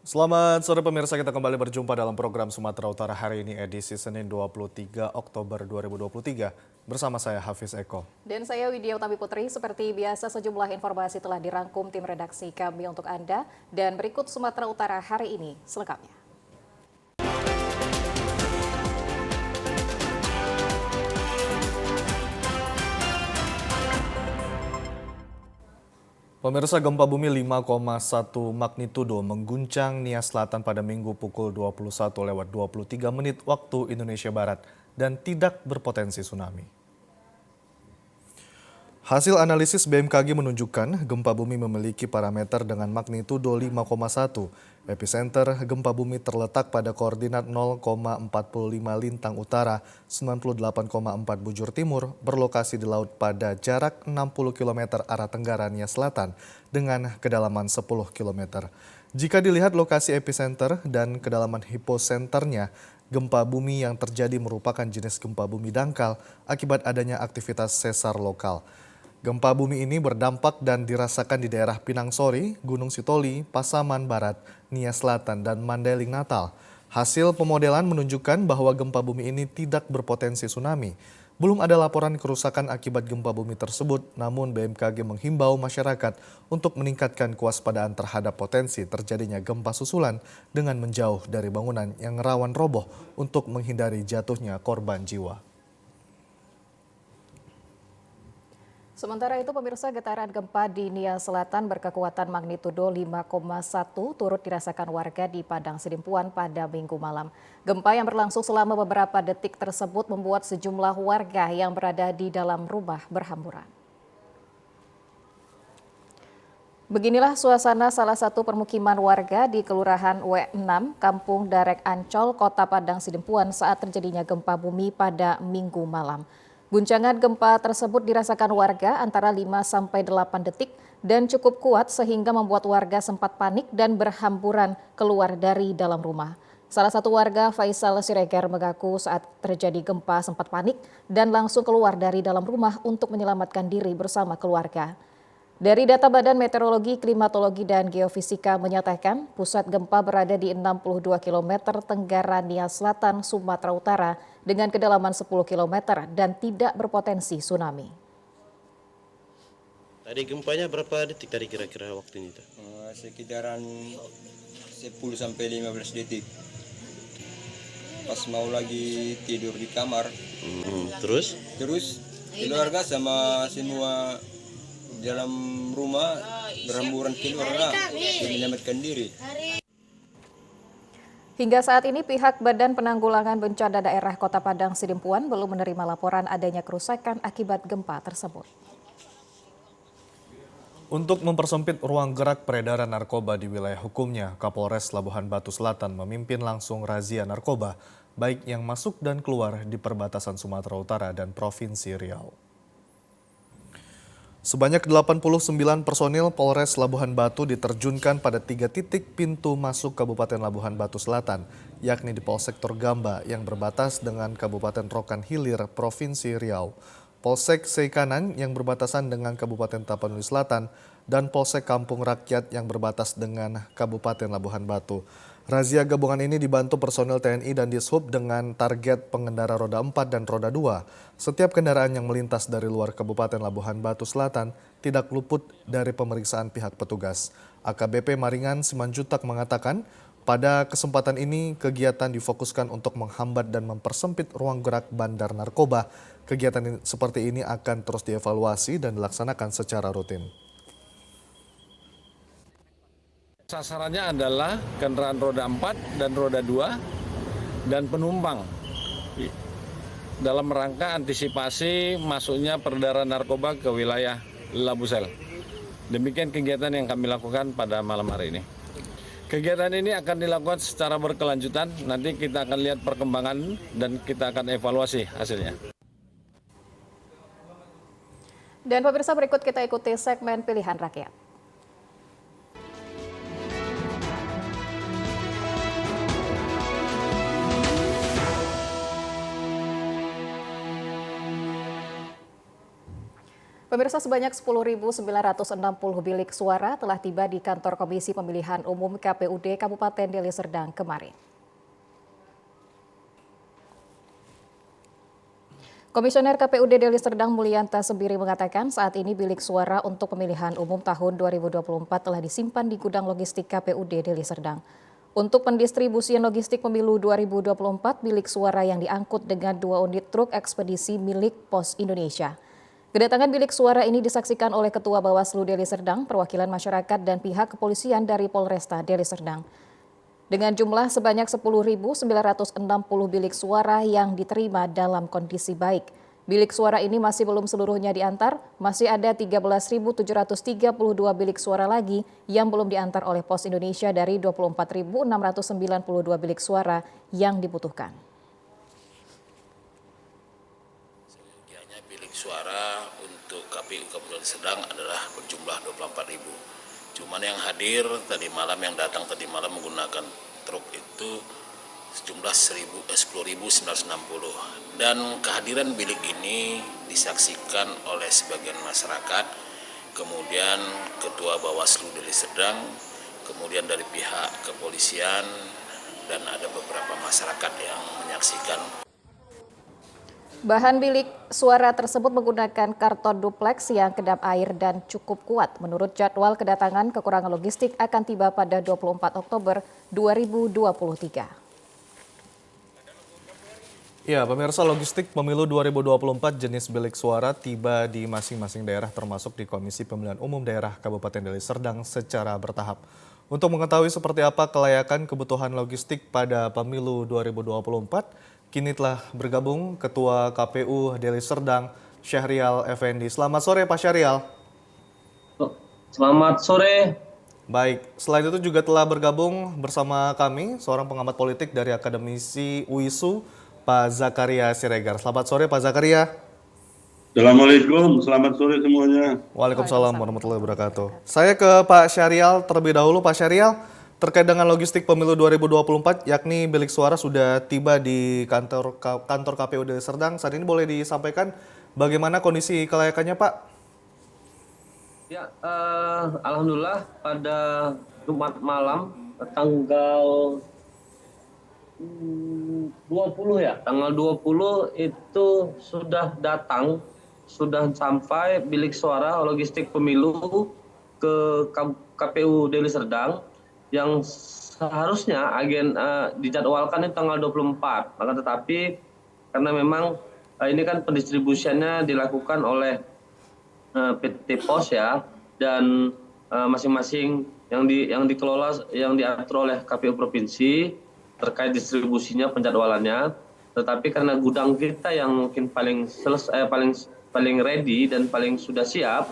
Selamat sore pemirsa, kita kembali berjumpa dalam program Sumatera Utara hari ini edisi Senin 23 Oktober 2023 bersama saya Hafiz Eko. Dan saya Widya Utami Putri. Seperti biasa sejumlah informasi telah dirangkum tim redaksi kami untuk Anda dan berikut Sumatera Utara hari ini selengkapnya. Pemirsa, gempa bumi 5,1 magnitudo mengguncang Nia Selatan pada Minggu pukul 21:23 waktu Indonesia Barat dan tidak berpotensi tsunami. Hasil analisis BMKG menunjukkan gempa bumi memiliki parameter dengan magnitudo 5,1. Epicenter gempa bumi terletak pada koordinat 0,45 lintang utara, 98,4 bujur timur, berlokasi di laut pada jarak 60 km arah tenggara Nia Selatan dengan kedalaman 10 km. Jika dilihat lokasi epicenter dan kedalaman hiposenternya, gempa bumi yang terjadi merupakan jenis gempa bumi dangkal akibat adanya aktivitas sesar lokal. Gempa bumi ini berdampak dan dirasakan di daerah Pinang Sori, Gunung Sitoli, Pasaman Barat, Nia Selatan, dan Mandailing Natal. Hasil pemodelan menunjukkan bahwa gempa bumi ini tidak berpotensi tsunami. Belum ada laporan kerusakan akibat gempa bumi tersebut, namun BMKG menghimbau masyarakat untuk meningkatkan kewaspadaan terhadap potensi terjadinya gempa susulan dengan menjauh dari bangunan yang rawan roboh untuk menghindari jatuhnya korban jiwa. Sementara itu, pemirsa, getaran gempa di Nia Selatan berkekuatan magnitudo 5,1 turut dirasakan warga di Padang Sidimpuan pada Minggu malam. Gempa yang berlangsung selama beberapa detik tersebut membuat sejumlah warga yang berada di dalam rumah berhamburan. Beginilah suasana salah satu permukiman warga di Kelurahan W6, Kampung Darek Ancol, Kota Padang Sidimpuan saat terjadinya gempa bumi pada Minggu malam. Guncangan gempa tersebut dirasakan warga antara 5-8 detik dan cukup kuat sehingga membuat warga sempat panik dan berhamburan keluar dari dalam rumah. Salah satu warga, Faisal Siregar, mengaku saat terjadi gempa sempat panik dan langsung keluar dari dalam rumah untuk menyelamatkan diri bersama keluarga. Dari data Badan Meteorologi, Klimatologi, dan Geofisika menyatakan pusat gempa berada di 62 km tenggara Nia Selatan, Sumatera Utara dengan kedalaman 10 km dan tidak berpotensi tsunami. Tadi gempanya berapa detik tadi kira-kira waktunya itu? Sekitaran 10-15 detik. Pas mau lagi tidur di kamar. Terus Keluarga sama semua dalam rumah berhamburan keluar untuk menyelamatkan diri. Hingga saat ini pihak Badan Penanggulangan Bencana Daerah Kota Padang Sidimpuan belum menerima laporan adanya kerusakan akibat gempa tersebut. Untuk mempersempit ruang gerak peredaran narkoba di wilayah hukumnya, Kapolres Labuhan Batu Selatan memimpin langsung razia narkoba, baik yang masuk dan keluar di perbatasan Sumatera Utara dan Provinsi Riau. Sebanyak 89 personil Polres Labuhan Batu diterjunkan pada 3 titik pintu masuk Kabupaten Labuhan Batu Selatan, yakni di Polsek Torgamba yang berbatas dengan Kabupaten Rokan Hilir, Provinsi Riau, Polsek Seikanan yang berbatasan dengan Kabupaten Tapanuli Selatan, dan Polsek Kampung Rakyat yang berbatas dengan Kabupaten Labuhan Batu. Razia gabungan ini dibantu personil TNI dan Dishub dengan target pengendara roda 4 dan roda 2. Setiap kendaraan yang melintas dari luar Kabupaten Labuhan Batu Selatan tidak luput dari pemeriksaan pihak petugas. AKBP Maringan Simanjutak mengatakan, pada kesempatan ini kegiatan difokuskan untuk menghambat dan mempersempit ruang gerak bandar narkoba. Kegiatan seperti ini akan terus dievaluasi dan dilaksanakan secara rutin. Sasarannya adalah kendaraan roda 4 dan roda 2 dan penumpang dalam rangka antisipasi masuknya peredaran narkoba ke wilayah Labusel. Demikian kegiatan yang kami lakukan pada malam hari ini. Kegiatan ini akan dilakukan secara berkelanjutan, nanti kita akan lihat perkembangan dan kita akan evaluasi hasilnya. Dan pemirsa, berikut kita ikuti segmen Pilihan Rakyat. Pemirsa, sebanyak 10.960 bilik suara telah tiba di kantor Komisi Pemilihan Umum KPUD Kabupaten Deli Serdang kemarin. Komisioner KPUD Deli Serdang Mulyanta Sembiri mengatakan saat ini bilik suara untuk pemilihan umum tahun 2024 telah disimpan di gudang logistik KPUD Deli Serdang. Untuk pendistribusian logistik pemilu 2024, bilik suara yang diangkut dengan 2 unit truk ekspedisi milik Pos Indonesia. Kedatangan bilik suara ini disaksikan oleh Ketua Bawaslu Deli Serdang, perwakilan masyarakat dan pihak kepolisian dari Polresta Deli Serdang. Dengan jumlah sebanyak 10.960 bilik suara yang diterima dalam kondisi baik. Bilik suara ini masih belum seluruhnya diantar, masih ada 13.732 bilik suara lagi yang belum diantar oleh Pos Indonesia dari 24.692 bilik suara yang dibutuhkan. Bilik suara untuk KPU Kabupaten Serdang adalah berjumlah 24.000. Cuman yang hadir tadi malam, yang datang tadi malam menggunakan truk itu sejumlah 10.960. Dan kehadiran bilik ini disaksikan oleh sebagian masyarakat, kemudian Ketua Bawaslu Deli Serdang, kemudian dari pihak kepolisian, dan ada beberapa masyarakat yang menyaksikan. Bahan bilik suara tersebut menggunakan karton duplex yang kedap air dan cukup kuat. Menurut jadwal kedatangan, kekurangan logistik akan tiba pada 24 Oktober 2023. Ya, pemirsa, logistik pemilu 2024 jenis bilik suara tiba di masing-masing daerah termasuk di Komisi Pemilihan Umum Daerah Kabupaten Deli Serdang secara bertahap. Untuk mengetahui seperti apa kelayakan kebutuhan logistik pada pemilu 2024, kini telah bergabung Ketua KPU Deli Serdang, Syahrial Effendi. Selamat sore Pak Syahrial. Selamat sore. Baik, selain itu juga telah bergabung bersama kami seorang pengamat politik dari Akademisi UISU, Pak Zakaria Siregar. Selamat sore Pak Zakaria. Assalamualaikum, selamat sore semuanya. Waalaikumsalam warahmatullahi wabarakatuh. Saya ke Pak Syahrial terlebih dahulu. Pak Syahrial, terkait dengan logistik pemilu 2024, yakni bilik suara sudah tiba di kantor KPU Deli Serdang. Saat ini boleh disampaikan bagaimana kondisi kelayakannya, Pak? Ya, alhamdulillah pada Jumat malam tanggal 20 ya, tanggal 20 itu sudah sampai bilik suara logistik pemilu ke KPU Deli Serdang yang seharusnya dijadwalkan itu tanggal 24. Maka tetapi karena memang ini kan pendistribusiannya dilakukan oleh PT Pos ya, dan masing-masing yang dikelola, yang diatur oleh KPU provinsi terkait distribusinya, penjadwalannya. Tetapi karena gudang kita yang mungkin paling ready dan paling sudah siap,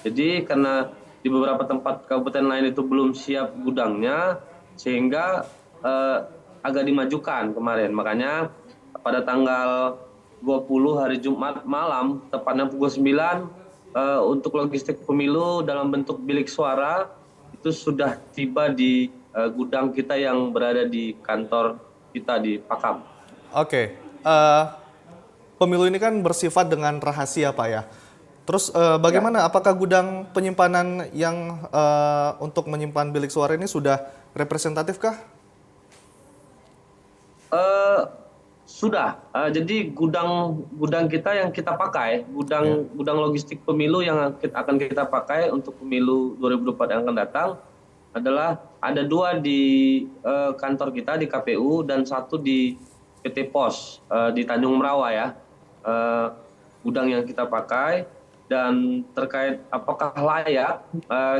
jadi karena di beberapa tempat kabupaten lain itu belum siap gudangnya, sehingga agak dimajukan kemarin. Makanya pada tanggal 20 hari Jumat malam, tepatnya pukul 9, untuk logistik pemilu dalam bentuk bilik suara itu sudah tiba di gudang kita yang berada di kantor kita di Pakam. Oke, pemilu ini kan bersifat dengan rahasia, Pak ya. Terus bagaimana? Apakah gudang penyimpanan yang untuk menyimpan bilik suara ini sudah representatif kah? Sudah. Jadi gudang kita yang kita pakai, gudang logistik pemilu yang akan kita pakai untuk pemilu 2024 yang akan datang adalah ada 2 di kantor kita di KPU dan 1 di PT Pos di Tanjung Merawa ya. Gudang yang kita pakai. Dan terkait apakah layak,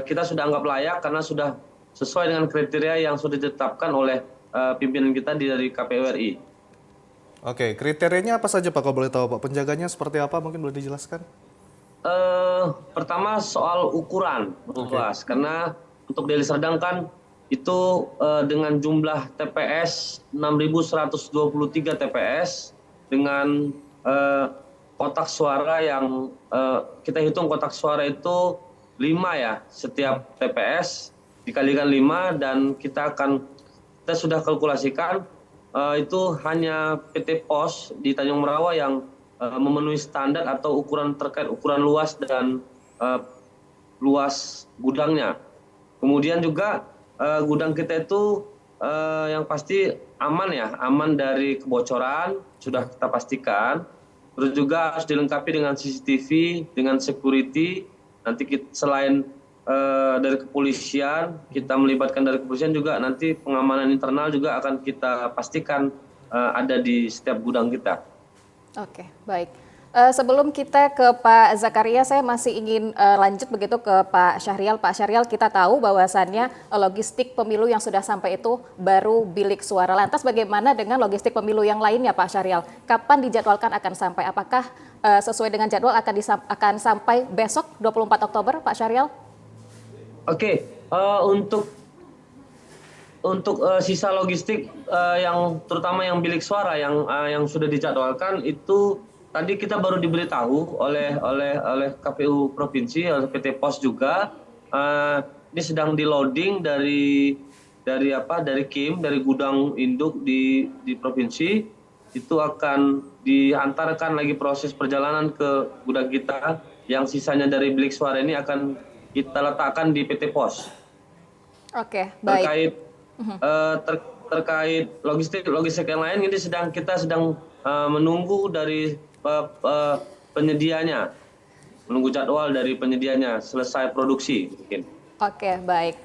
kita sudah anggap layak karena sudah sesuai dengan kriteria yang sudah ditetapkan oleh pimpinan kita dari KPU RI. Oke, kriterianya apa saja Pak, kalau boleh tahu Pak? Penjaganya seperti apa, mungkin boleh dijelaskan? Pertama soal ukuran, luas. Karena untuk Deli Serdang kan itu dengan jumlah TPS 6.123 TPS dengan kotak suara yang kita hitung kotak suara itu 5 ya setiap TPS dikalikan 5, dan kita sudah kalkulasikan itu hanya PT Pos di Tanjung Merawa yang memenuhi standar atau ukuran terkait ukuran luas dan luas gudangnya. Kemudian juga gudang kita itu yang pasti aman ya, aman dari kebocoran sudah kita pastikan. Terus juga harus dilengkapi dengan CCTV, dengan security. Nanti selain dari kepolisian, kita melibatkan dari kepolisian juga nanti pengamanan internal juga akan kita pastikan ada di setiap gudang kita. Oke, baik. Sebelum kita ke Pak Zakaria, saya masih ingin lanjut begitu ke Pak Syahrial. Pak Syahrial, kita tahu bahwasannya logistik pemilu yang sudah sampai itu baru bilik suara. Lantas bagaimana dengan logistik pemilu yang lainnya, Pak Syahrial? Kapan dijadwalkan akan sampai? Apakah sesuai dengan jadwal akan sampai besok 24 Oktober, Pak Syahrial? Oke, untuk sisa logistik yang terutama yang bilik suara yang sudah dijadwalkan itu tadi kita baru diberitahu oleh KPU provinsi, oleh PT Pos juga, ini sedang di loading dari KIM, dari gudang induk di provinsi, itu akan diantarkan lagi proses perjalanan ke gudang kita, yang sisanya dari bilik suara ini akan kita letakkan di PT Pos. Oke, baik. Terkait logistik yang lain ini kita sedang menunggu dari penyedianya, menunggu jadwal dari penyedianya selesai produksi mungkin. Oke, baik.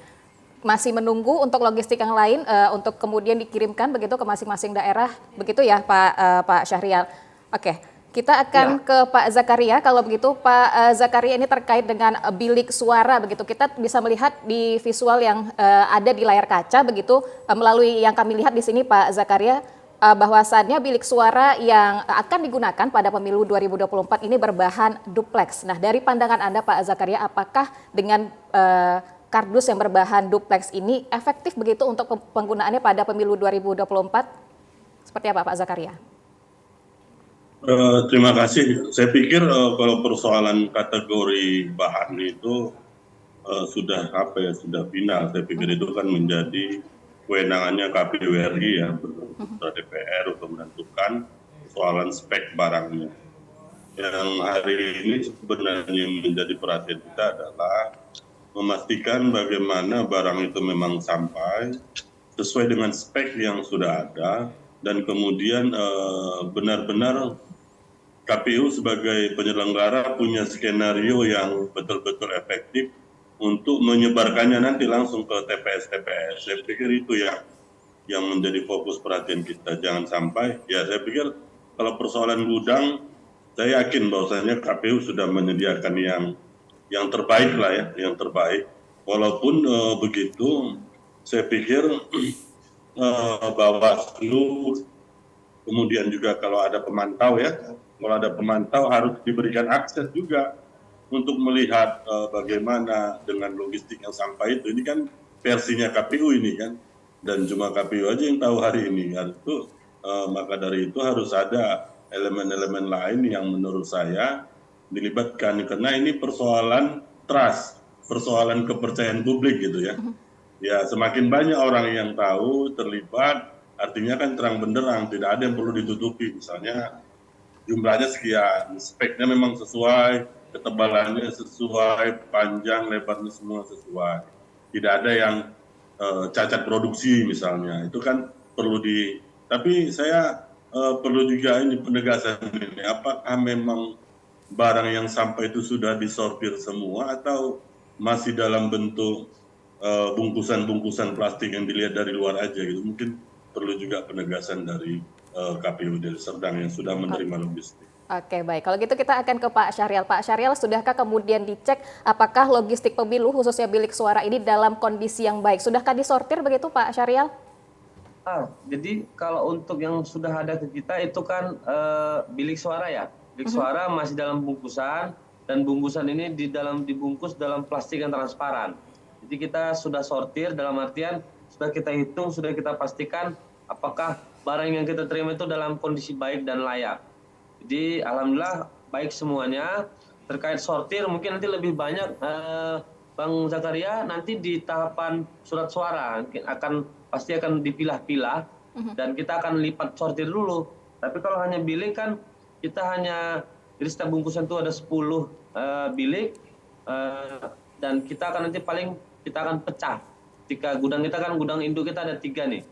Masih menunggu untuk logistik yang lain untuk kemudian dikirimkan begitu ke masing-masing daerah, begitu ya Pak Syahrial. Oke, kita akan ke Pak Zakaria. Kalau begitu Pak Zakaria, ini terkait dengan bilik suara begitu. Kita bisa melihat di visual yang ada di layar kaca begitu, melalui yang kami lihat di sini Pak Zakaria, bahwasannya bilik suara yang akan digunakan pada pemilu 2024 ini berbahan duplex. Nah, dari pandangan Anda Pak Zakaria, apakah dengan kardus yang berbahan duplex ini efektif begitu untuk penggunaannya pada pemilu 2024? Seperti apa Pak Zakaria? Terima kasih. Saya pikir kalau persoalan kategori bahan itu sudah final. Saya pikir itu kan menjadi kewenangannya KPU RI ya, bersama DPR untuk menentukan persoalan spek barangnya. Yang hari ini sebenarnya menjadi perhatian kita adalah memastikan bagaimana barang itu memang sampai sesuai dengan spek yang sudah ada, dan kemudian benar-benar KPU sebagai penyelenggara punya skenario yang betul-betul efektif untuk menyebarkannya nanti langsung ke TPS-TPS. Saya pikir itu yang menjadi fokus perhatian kita. Jangan sampai, ya saya pikir kalau persoalan gudang, saya yakin bahwasanya KPU sudah menyediakan yang terbaik lah ya, yang terbaik. Walaupun begitu, saya pikir Bawaslu, kemudian juga kalau ada pemantau ya, kalau ada pemantau harus diberikan akses juga untuk melihat bagaimana dengan logistik yang sampai itu. Ini kan versinya KPU ini kan, dan cuma KPU aja yang tahu hari ini kan. Itu maka dari itu harus ada elemen-elemen lain yang menurut saya dilibatkan, karena ini persoalan trust, persoalan kepercayaan publik gitu ya. Ya semakin banyak orang yang tahu terlibat, artinya kan terang benderang, tidak ada yang perlu ditutupi. Misalnya jumlahnya sekian, speknya memang sesuai, ketebalannya sesuai, panjang, lebarnya semua sesuai. Tidak ada yang cacat produksi misalnya, itu kan perlu tapi saya perlu juga ini penegasan ini, apakah memang barang yang sampai itu sudah disortir semua atau masih dalam bentuk bungkusan-bungkusan plastik yang dilihat dari luar aja gitu. Mungkin perlu juga penegasan dari KPU Deli Serdang yang sudah menerima logistik. Oke, baik. Kalau gitu kita akan ke Pak Syahrial. Pak Syahrial, sudahkah kemudian dicek apakah logistik pemilu khususnya bilik suara ini dalam kondisi yang baik? Sudahkah disortir begitu Pak Syahrial? Jadi kalau untuk yang sudah ada ke kita itu kan bilik suara ya. Bilik suara masih dalam bungkusan, dan bungkusan ini dibungkus dalam plastik yang transparan. Jadi kita sudah sortir, dalam artian sudah kita hitung, sudah kita pastikan apakah barang yang kita terima itu dalam kondisi baik dan layak. Jadi alhamdulillah baik semuanya. Terkait sortir mungkin nanti lebih banyak Bang Zakaria, nanti di tahapan surat suara pasti akan dipilah-pilah dan kita akan lipat sortir dulu. Tapi kalau hanya bilik kan kita hanya, jadi setiap bungkusan itu ada 10 bilik, dan kita akan nanti kita akan pecah. Ketika gudang kita kan, gudang induk kita ada 3 nih,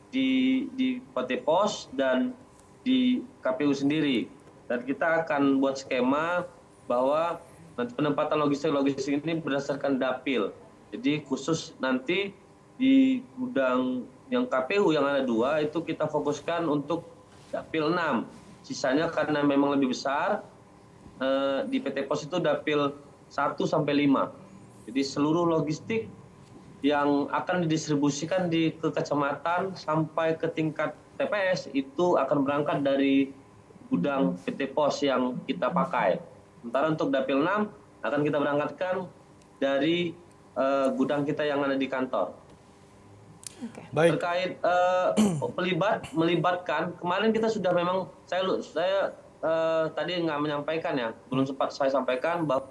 di PT Pos dan di KPU sendiri. Dan kita akan buat skema bahwa nanti penempatan logistik ini berdasarkan dapil. Jadi khusus nanti di gudang yang KPU yang ada 2 itu kita fokuskan untuk dapil 6. Sisanya karena memang lebih besar, di PT Pos itu dapil 1 sampai 5. Jadi seluruh logistik yang akan didistribusikan ke kecamatan sampai ke tingkat TPS itu akan berangkat dari gudang PT Pos yang kita pakai. Sementara untuk dapil 6 akan kita berangkatkan dari gudang kita yang ada di kantor. Baik. Terkait melibatkan, kemarin kita sudah memang, saya tadi nggak menyampaikan ya, belum sempat saya sampaikan bahwa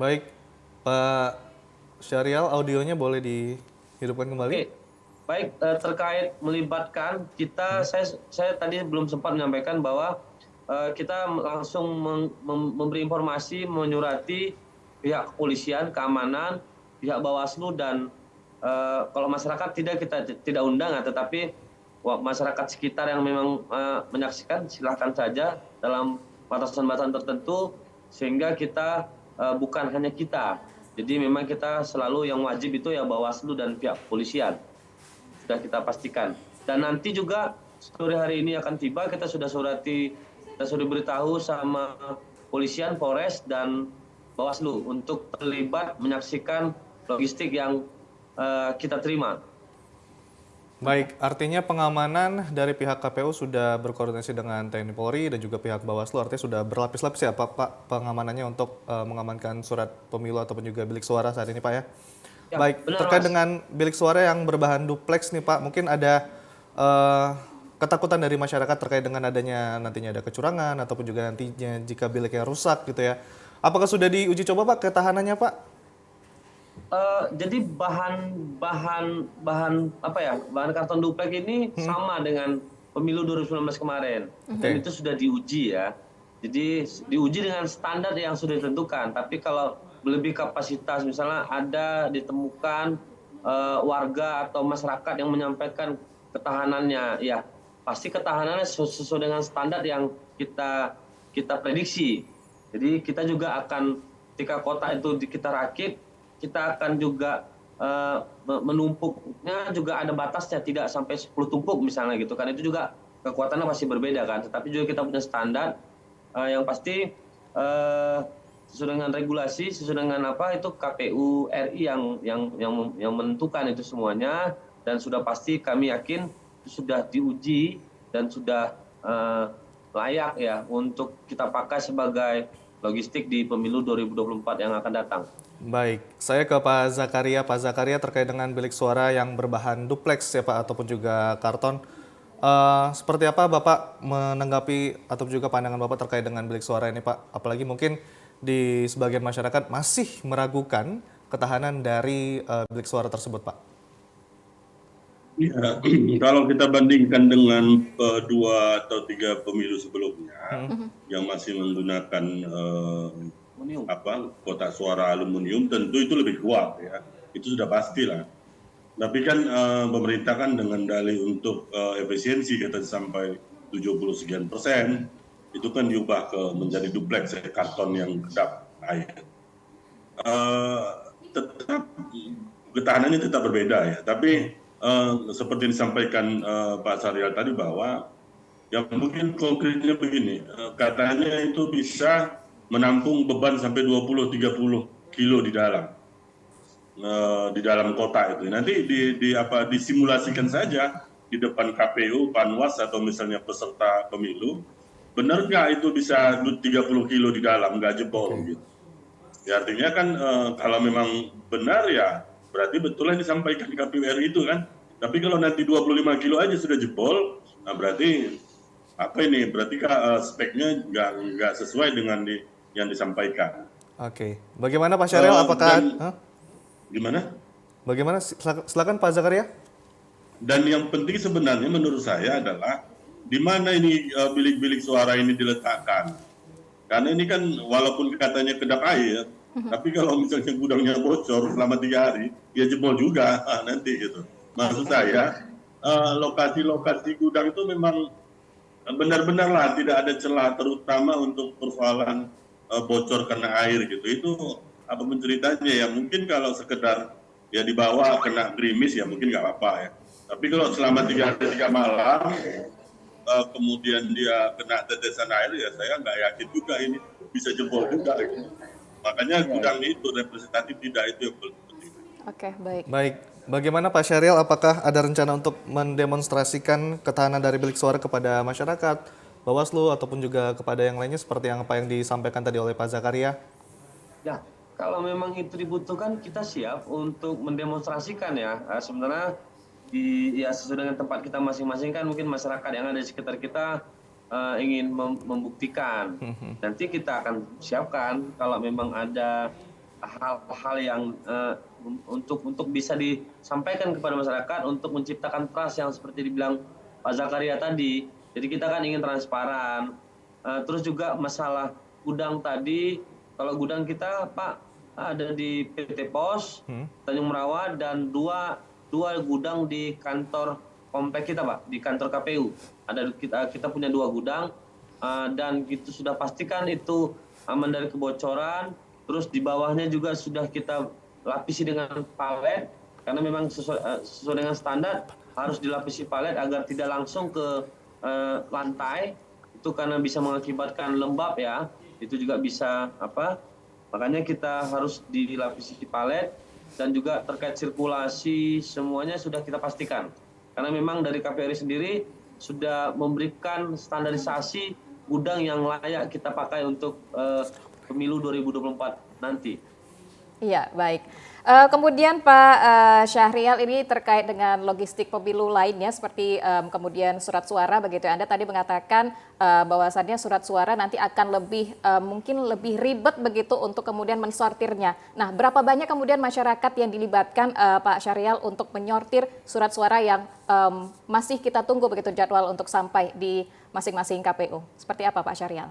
Baik, Pak Syahrial, audionya boleh dihidupkan kembali? Oke. Baik, terkait melibatkan kita, saya tadi belum sempat menyampaikan bahwa kita langsung memberi informasi, menyurati pihak kepolisian, keamanan, pihak Bawaslu, dan kalau masyarakat kita tidak undang, tetapi masyarakat sekitar yang memang menyaksikan silahkan saja dalam batasan-batasan tertentu, sehingga kita bukan hanya kita. Jadi memang kita selalu yang wajib itu ya Bawaslu dan pihak kepolisian. Sudah kita pastikan. Dan nanti juga sore hari ini akan tiba, kita sudah beritahu sama polisian, Polres, dan Bawaslu untuk terlibat menyaksikan logistik yang kita terima. Baik, artinya pengamanan dari pihak KPU sudah berkoordinasi dengan TNI Polri dan juga pihak Bawaslu, artinya sudah berlapis-lapis ya Pak pengamanannya untuk mengamankan surat pemilu ataupun juga bilik suara saat ini Pak ya? Ya, baik, benar, terkait Mas. dengan bilik suara yang berbahan duplex nih Pak, mungkin ada ketakutan dari masyarakat terkait dengan adanya nantinya ada kecurangan ataupun juga nantinya jika biliknya rusak gitu ya. Apakah sudah diuji coba Pak ketahanannya Pak? Jadi bahan karton duplek ini sama dengan pemilu 2019 kemarin. Dan itu sudah diuji ya. Jadi diuji dengan standar yang sudah ditentukan. Tapi kalau lebih kapasitas, misalnya ada ditemukan warga atau masyarakat yang menyampaikan ketahanannya, ya pasti ketahanannya sesuai dengan standar yang kita prediksi. Jadi kita juga akan, ketika kotak itu kita rakit, kita akan juga menumpuknya juga ada batasnya, tidak sampai 10 tumpuk misalnya gitu kan. Itu juga kekuatannya pasti berbeda kan. Tetapi juga kita punya standar yang pasti sesuai dengan regulasi, sesuai dengan itu KPU RI yang menentukan itu semuanya, dan sudah pasti kami yakin itu sudah diuji dan sudah layak ya untuk kita pakai sebagai logistik di pemilu 2024 yang akan datang. Baik, saya ke Pak Zakaria. Pak Zakaria, terkait dengan bilik suara yang berbahan duplex ya Pak, ataupun juga karton. Seperti apa Bapak menanggapi atau juga pandangan Bapak terkait dengan bilik suara ini Pak? Apalagi mungkin di sebagian masyarakat masih meragukan ketahanan dari bilik suara tersebut Pak. Ya, kalau kita bandingkan dengan 2 atau 3 pemilu sebelumnya yang masih menggunakan kotak suara aluminium, tentu itu lebih kuat ya, itu sudah pastilah. Tapi kan pemerintah kan dengan dalih untuk efisiensi kita sampai 70% itu kan diubah menjadi duplex ya, karton yang kedap air. Tetap ketahanannya tetap berbeda ya, tapi seperti yang disampaikan Pak Syahrial tadi bahwa yang mungkin konkretnya begini, katanya itu bisa menampung beban sampai 20-30 kilo di dalam kota itu. Nanti disimulasikan saja di depan KPU, Panwas atau misalnya peserta pemilu, benar nggak itu bisa 30 kilo di dalam, nggak jebol gitu. Ya artinya kan kalau memang benar ya berarti betul yang disampaikan KPU RI itu kan. Tapi kalau nanti 25 kilo aja sudah jebol, nah berarti berarti speknya nggak sesuai dengan yang disampaikan. Oke, bagaimana Pak Syahrial? Apakah gimana? Bagaimana? Silakan Pak Zakaria. Dan yang penting sebenarnya menurut saya adalah di mana ini bilik-bilik suara ini diletakkan. Karena ini kan walaupun katanya kedap air, tapi kalau misalnya gudangnya bocor selama 3 hari, ya jebol juga nanti gitu. Maksud saya lokasi-lokasi gudang itu memang benar-benar lah tidak ada celah, terutama untuk persoalan bocor karena air gitu. Itu apa ceritanya ya? Mungkin kalau sekedar ya dibawa kena gerimis ya mungkin nggak apa-apa ya. Tapi kalau selama 3 hari 3 malam kemudian dia kena tetesan air ya saya nggak yakin juga ini bisa jebol juga gitu. Makanya gudang itu representatif tidak itu yang paling penting. Oke, baik. Baik, bagaimana Pak Syahrial, apakah ada rencana untuk mendemonstrasikan ketahanan dari bilik suara kepada masyarakat, Bawaslu, ataupun juga kepada yang lainnya seperti apa yang disampaikan tadi oleh Pak Zakaria? Ya, kalau memang itu dibutuhkan kita siap untuk mendemonstrasikan ya. Sebenarnya sesuai dengan tempat kita masing-masing kan mungkin masyarakat yang ada di sekitar kita ingin membuktikan. Nanti kita akan siapkan kalau memang ada hal-hal yang untuk bisa disampaikan kepada masyarakat untuk menciptakan trust yang seperti dibilang Pak Zakaria tadi. Jadi kita kan ingin transparan. Terus juga masalah gudang tadi, kalau gudang kita Pak ada di PT Pos, Tanjung Merawa, dan dua gudang di kantor komplek kita Pak, di kantor KPU. Kita punya 2 gudang dan itu sudah pastikan itu aman dari kebocoran. Terus di bawahnya juga sudah kita lapisi dengan palet karena memang sesuai dengan standar harus dilapisi palet agar tidak langsung ke lantai. Itu karena bisa mengakibatkan lembab ya. Itu juga bisa makanya kita harus dilapisi palet dan juga terkait sirkulasi semuanya sudah kita pastikan. Karena memang dari KPRI sendiri sudah memberikan standarisasi gudang yang layak kita pakai untuk pemilu 2024 nanti. Iya, baik. Kemudian Pak Syahrial, ini terkait dengan logistik pemilu lainnya seperti kemudian surat suara begitu. Anda tadi mengatakan bahwasannya surat suara nanti akan mungkin lebih ribet begitu untuk kemudian mensortirnya. Nah, berapa banyak kemudian masyarakat yang dilibatkan Pak Syahrial untuk menyortir surat suara yang masih kita tunggu begitu jadwal untuk sampai di masing-masing KPU? Seperti apa Pak Syahrial?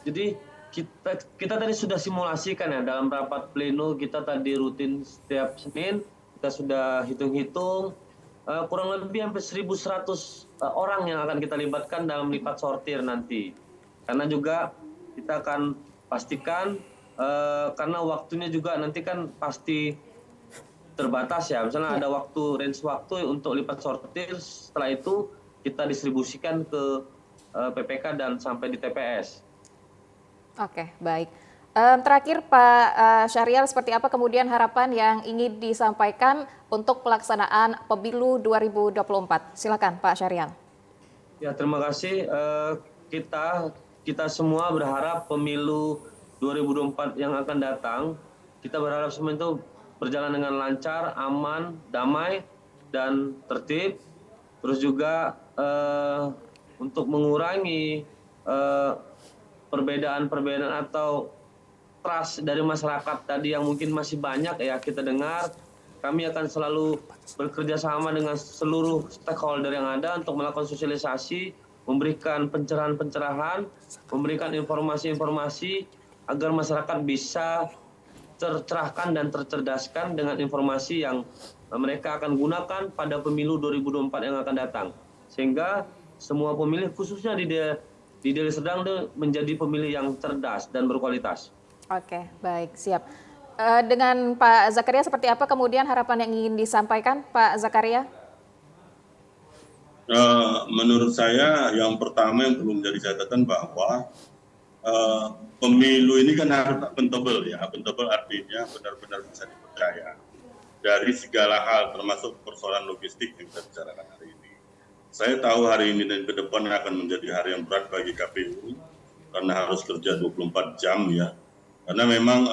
Jadi kita tadi sudah simulasikan ya dalam rapat pleno kita tadi rutin setiap Senin, kita sudah hitung-hitung kurang lebih hampir 1.100 orang yang akan kita libatkan dalam lipat sortir nanti. Karena juga kita akan pastikan karena waktunya juga nanti kan pasti terbatas ya. Misalnya ada range waktu untuk lipat sortir, setelah itu kita distribusikan ke PPK dan sampai di TPS. Oke, baik. Terakhir Pak Syahrial, seperti apa kemudian harapan yang ingin disampaikan untuk pelaksanaan pemilu 2024? Silakan Pak Syahrial. Ya, terima kasih. Kita semua berharap pemilu 2024 yang akan datang, kita berharap semua itu berjalan dengan lancar, aman, damai, dan tertib. Terus juga untuk mengurangi perbedaan atau trust dari masyarakat tadi yang mungkin masih banyak ya kita dengar, kami akan selalu bekerja sama dengan seluruh stakeholder yang ada untuk melakukan sosialisasi, memberikan pencerahan-pencerahan, memberikan informasi-informasi agar masyarakat bisa tercerahkan dan tercerdaskan dengan informasi yang mereka akan gunakan pada pemilu 2024 yang akan datang. Sehingga semua pemilih khususnya di Deli Serdang itu menjadi pemilih yang cerdas dan berkualitas. Oke, baik, siap. Dengan Pak Zakaria, seperti apa kemudian harapan yang ingin disampaikan Pak Zakaria? Menurut saya yang pertama yang perlu menjadi catatan bahwa pemilu ini kan harus akuntabel ya. Akuntabel artinya benar-benar bisa dipercaya dari segala hal termasuk persoalan logistik yang kita bicarakan hari ini. Saya tahu hari ini dan ke depan akan menjadi hari yang berat bagi KPU karena harus kerja 24 jam ya. Karena memang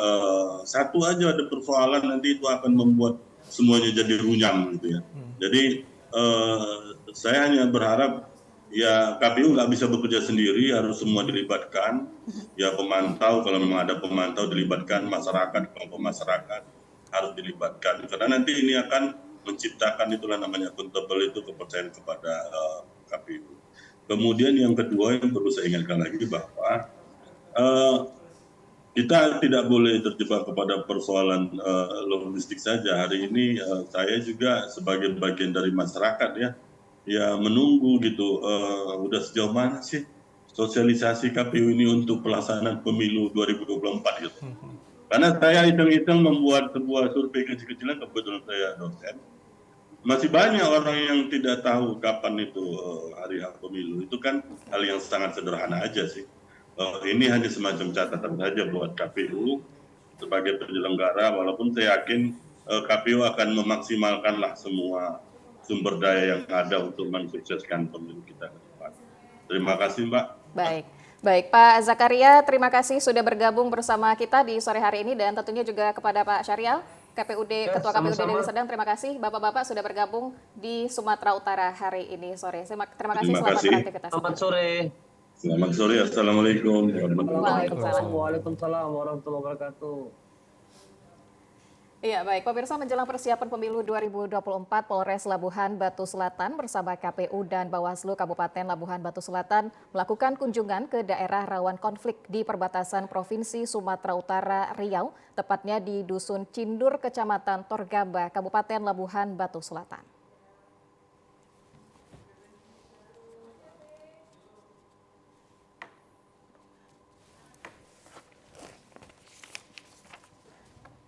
satu aja ada persoalan nanti itu akan membuat semuanya jadi runyam gitu ya. Jadi saya hanya berharap ya KPU nggak bisa bekerja sendiri, harus semua dilibatkan. Ya pemantau, kalau memang ada pemantau dilibatkan, masyarakat, kelompok masyarakat harus dilibatkan. Karena nanti ini akan menciptakan itulah namanya accountable, itu kepercayaan kepada KPU. Kemudian yang kedua yang perlu saya ingatkan lagi bahwa kita tidak boleh terjebak kepada persoalan logistik saja. Hari ini saya juga sebagai bagian dari masyarakat ya menunggu gitu, udah sejauh mana sih sosialisasi KPU ini untuk pelaksanaan pemilu 2024 gitu. Karena saya hitung-hitung membuat sebuah survei kecil-kecilan, kebetulan saya dosen, masih banyak orang yang tidak tahu kapan itu hari H pemilu. Itu kan hal yang sangat sederhana aja sih. Ini hanya semacam catatan saja buat KPU sebagai penyelenggara, walaupun saya yakin KPU akan memaksimalkanlah semua sumber daya yang ada untuk mensukseskan pemilu kita ke depan. Terima kasih, Mbak. Baik Pak Zakaria, terima kasih sudah bergabung bersama kita di sore hari ini, dan tentunya juga kepada Pak Syarial, Ketua KPUD Deli Serdang. Terima kasih Bapak-Bapak sudah bergabung di Sumatera Utara hari ini sore. Terima kasih, selamat beraktivitas. Selamat sore. Selamat sore, Assalamualaikum. Waalaikumsalam warahmatullahi wabarakatuh. Iya, baik. Pemirsa, menjelang persiapan pemilu 2024, Polres Labuhan Batu Selatan bersama KPU dan Bawaslu Kabupaten Labuhan Batu Selatan melakukan kunjungan ke daerah rawan konflik di perbatasan Provinsi Sumatera Utara, Riau, tepatnya di Dusun Cindur, Kecamatan Torgamba, Kabupaten Labuhan Batu Selatan.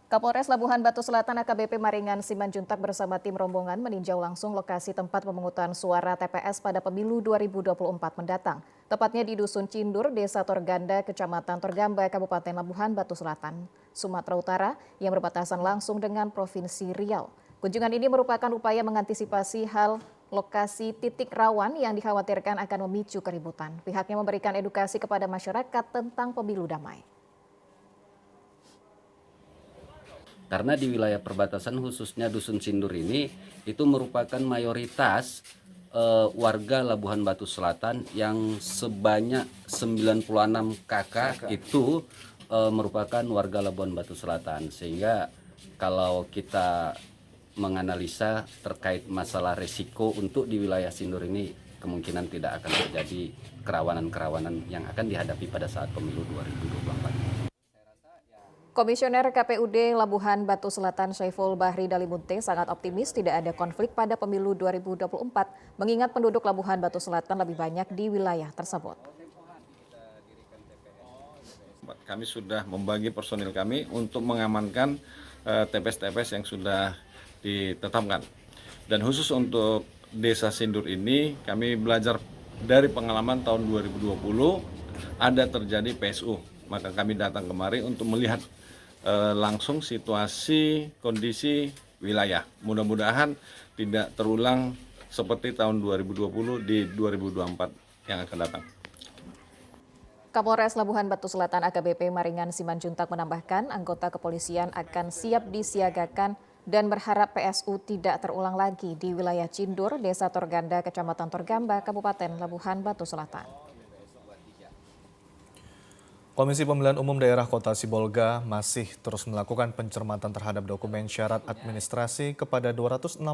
Kapolres Labuhan Batu Selatan AKBP Maringan Simanjuntak bersama tim rombongan meninjau langsung lokasi tempat pemungutan suara TPS pada pemilu 2024 mendatang. Tepatnya di Dusun Cindur, Desa Torganda, Kecamatan Torgamba, Kabupaten Labuhan Batu Selatan, Sumatera Utara, yang berbatasan langsung dengan Provinsi Riau. Kunjungan ini merupakan upaya mengantisipasi hal lokasi titik rawan yang dikhawatirkan akan memicu keributan. Pihaknya memberikan edukasi kepada masyarakat tentang pemilu damai. Karena di wilayah perbatasan khususnya Dusun Cindur ini itu merupakan mayoritas warga Labuhan Batu Selatan yang sebanyak 96 kakak itu merupakan warga Labuhan Batu Selatan. Sehingga kalau kita menganalisa terkait masalah resiko untuk di wilayah Cindur ini kemungkinan tidak akan terjadi kerawanan-kerawanan yang akan dihadapi pada saat pemilu 2024. Komisioner KPUD Labuhan Batu Selatan Syaiful Bahri Dalimunte sangat optimis tidak ada konflik pada pemilu 2024, mengingat penduduk Labuhan Batu Selatan lebih banyak di wilayah tersebut. Kami sudah membagi personil kami untuk mengamankan TPS-TPS yang sudah ditetapkan. Dan khusus untuk Desa Cindur ini, kami belajar dari pengalaman tahun 2020 ada terjadi PSU. Maka kami datang kemari untuk melihat langsung situasi kondisi wilayah. Mudah-mudahan tidak terulang seperti tahun 2020 di 2024 yang akan datang. Kapolres Labuhan Batu Selatan AKBP Maringan Simanjuntak menambahkan anggota kepolisian akan siap disiagakan dan berharap PSU tidak terulang lagi di wilayah Cindur, Desa Torganda, Kecamatan Torgamba, Kabupaten Labuhan Batu Selatan. Komisi Pemilihan Umum Daerah Kota Sibolga masih terus melakukan pencermatan terhadap dokumen syarat administrasi kepada 262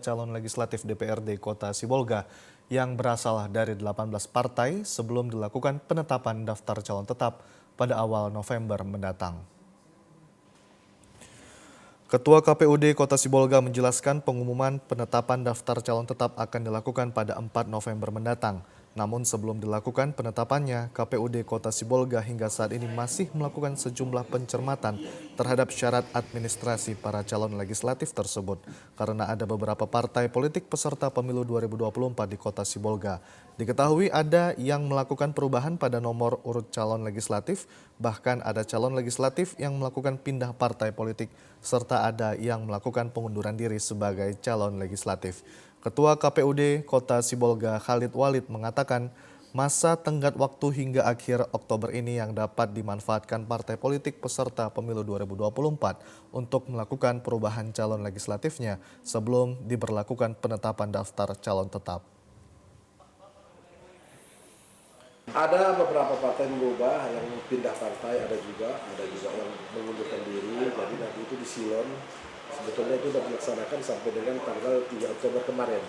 calon legislatif DPRD Kota Sibolga yang berasal dari 18 partai sebelum dilakukan penetapan daftar calon tetap pada awal November mendatang. Ketua KPUD Kota Sibolga menjelaskan pengumuman penetapan daftar calon tetap akan dilakukan pada 4 November mendatang. Namun sebelum dilakukan penetapannya, KPUD Kota Sibolga hingga saat ini masih melakukan sejumlah pencermatan terhadap syarat administrasi para calon legislatif tersebut karena ada beberapa partai politik peserta pemilu 2024 di Kota Sibolga. Diketahui ada yang melakukan perubahan pada nomor urut calon legislatif, bahkan ada calon legislatif yang melakukan pindah partai politik, serta ada yang melakukan pengunduran diri sebagai calon legislatif. Ketua KPUD Kota Sibolga Khalid Walid mengatakan masa tenggat waktu hingga akhir Oktober ini yang dapat dimanfaatkan partai politik peserta pemilu 2024 untuk melakukan perubahan calon legislatifnya sebelum diberlakukan penetapan daftar calon tetap. Ada beberapa partai mengubah, yang pindah partai ada juga yang mengundurkan diri, jadi nanti itu disilon sebetulnya itu sudah dilaksanakan sampai dengan tanggal 3 Oktober kemarin.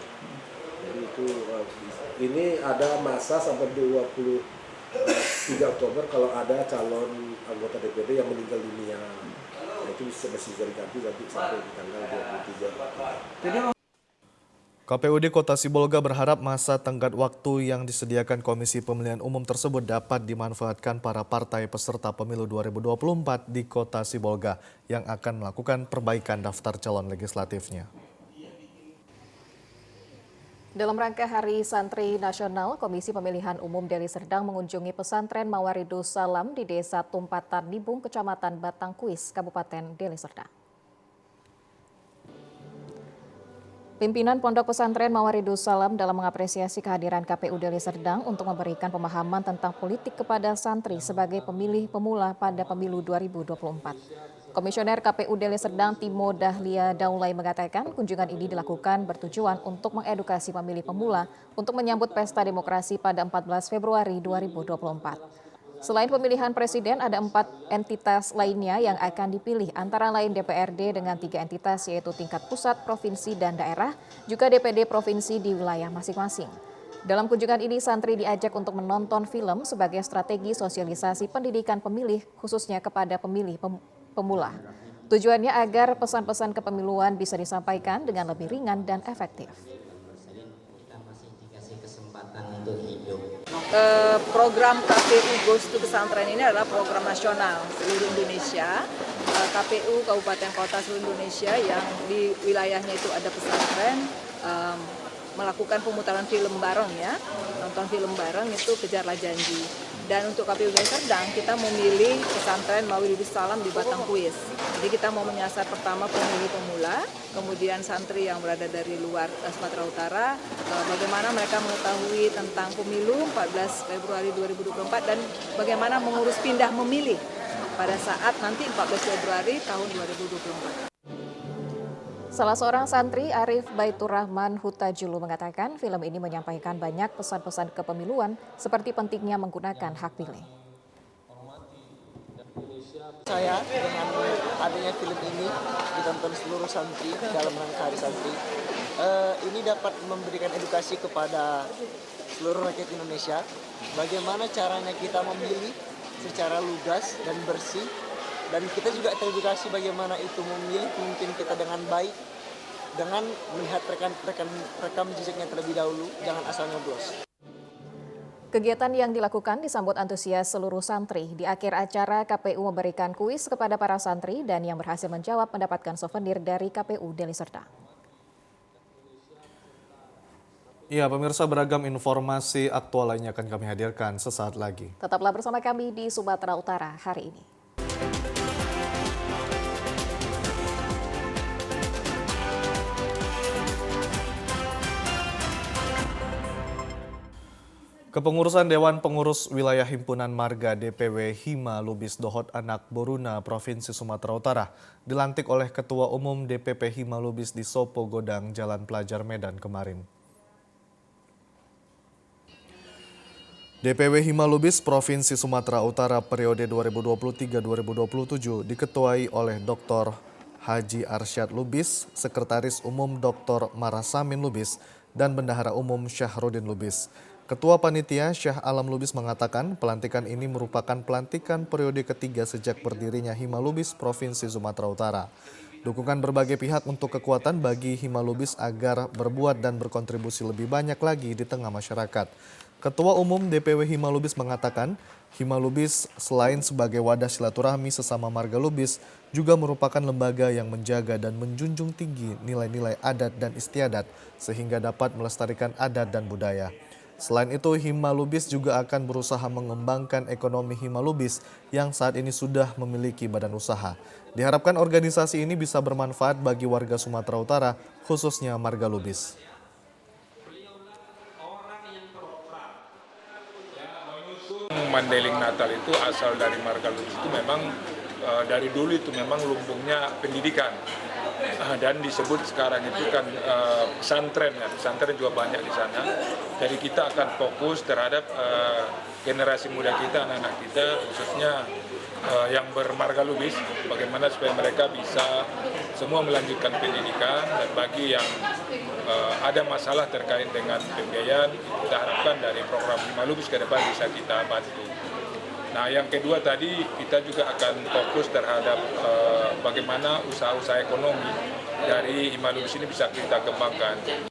Jadi itu ini ada masa sampai 23 Oktober kalau ada calon anggota DPD yang meninggal dunia. Nah, itu masih bisa diganti nanti sampai di tanggal 23. KPUD Kota Sibolga berharap masa tenggat waktu yang disediakan Komisi Pemilihan Umum tersebut dapat dimanfaatkan para partai peserta pemilu 2024 di Kota Sibolga yang akan melakukan perbaikan daftar calon legislatifnya. Dalam rangka Hari Santri Nasional, Komisi Pemilihan Umum Deli Serdang mengunjungi pesantren Mawaridus Salam di Desa Tumpatan Nibung, Kecamatan Batangkuis, Kabupaten Deli Serdang. Pimpinan Pondok Pesantren Mawaridus Salam dalam mengapresiasi kehadiran KPU Deli Serdang untuk memberikan pemahaman tentang politik kepada santri sebagai pemilih pemula pada pemilu 2024. Komisioner KPU Deli Serdang Timo Dahlia Daulay mengatakan kunjungan ini dilakukan bertujuan untuk mengedukasi pemilih pemula untuk menyambut pesta demokrasi pada 14 Februari 2024. Selain pemilihan presiden, ada 4 entitas lainnya yang akan dipilih, antara lain DPRD dengan 3 entitas yaitu tingkat pusat, provinsi, dan daerah, juga DPD provinsi di wilayah masing-masing. Dalam kunjungan ini, santri diajak untuk menonton film sebagai strategi sosialisasi pendidikan pemilih, khususnya kepada pemilih pemula. Tujuannya agar pesan-pesan kepemiluan bisa disampaikan dengan lebih ringan dan efektif. Program KPU Goes to Pesantren ini adalah program nasional seluruh Indonesia. KPU Kabupaten Kota seluruh Indonesia yang di wilayahnya itu ada pesantren melakukan pemutaran film bareng ya, nonton film bareng itu Kejarlah Janji. Dan untuk KPU Deli Serdang kita memilih pesantren Mawaridus Salam di Batangkuis. Jadi kita mau menyasar pertama pemilih pemula, kemudian santri yang berada dari luar Sumatera Utara, bagaimana mereka mengetahui tentang pemilu 14 Februari 2024 dan bagaimana mengurus pindah memilih pada saat nanti 14 Februari tahun 2024. Salah seorang santri, Arif Baitur Rahman Hutajulu, mengatakan film ini menyampaikan banyak pesan-pesan kepemiluan seperti pentingnya menggunakan hak pilih. Saya dengan adanya film ini ditonton seluruh santri dalam rangka Hari Santri, ini dapat memberikan edukasi kepada seluruh rakyat Indonesia bagaimana caranya kita memilih secara lugas dan bersih. Dan kita juga teredukasi bagaimana itu memilih pemimpin kita dengan baik, dengan melihat rekam jejaknya terlebih dahulu, jangan asal nyoblos. Kegiatan yang dilakukan disambut antusias seluruh santri. Di akhir acara, KPU memberikan kuis kepada para santri dan yang berhasil menjawab mendapatkan souvenir dari KPU Deli Serdang. Ya, pemirsa, beragam informasi aktual lainnya akan kami hadirkan sesaat lagi. Tetaplah bersama kami di Sumatera Utara hari ini. Kepengurusan Dewan Pengurus Wilayah Himpunan Marga DPW Hima Lubis Dohot Anak Boruna Provinsi Sumatera Utara dilantik oleh Ketua Umum DPP Hima Lubis di Sopo Godang, Jalan Pelajar Medan kemarin. DPW Hima Lubis Provinsi Sumatera Utara periode 2023-2027 diketuai oleh Dr. Haji Arsyad Lubis, Sekretaris Umum Dr. Marasamin Lubis, dan Bendahara Umum Syahrudin Lubis. Ketua Panitia Syah Alam Lubis mengatakan pelantikan ini merupakan pelantikan periode ketiga sejak berdirinya Hima Lubis Provinsi Sumatera Utara. Dukungan berbagai pihak untuk kekuatan bagi Hima Lubis agar berbuat dan berkontribusi lebih banyak lagi di tengah masyarakat. Ketua Umum DPW Hima Lubis mengatakan Hima Lubis selain sebagai wadah silaturahmi sesama marga Lubis juga merupakan lembaga yang menjaga dan menjunjung tinggi nilai-nilai adat dan istiadat sehingga dapat melestarikan adat dan budaya. Selain itu, Hima Lubis juga akan berusaha mengembangkan ekonomi Hima Lubis yang saat ini sudah memiliki badan usaha. Diharapkan organisasi ini bisa bermanfaat bagi warga Sumatera Utara, khususnya marga Lubis. Mandeling Natal itu asal dari marga Lubis itu memang dari dulu itu memang lumbungnya pendidikan. Dan disebut sekarang itu kan pesantren, ya. Pesantren juga banyak di sana. Jadi kita akan fokus terhadap generasi muda kita, anak-anak kita, khususnya yang bermarga Lubis, bagaimana supaya mereka bisa semua melanjutkan pendidikan, dan bagi yang ada masalah terkait dengan pembiayaan, kita harapkan dari program Hima Lubis ke depan bisa kita bantu. Nah, yang kedua tadi kita juga akan fokus terhadap bagaimana usaha-usaha ekonomi dari Hima Lubis ini bisa kita kembangkan.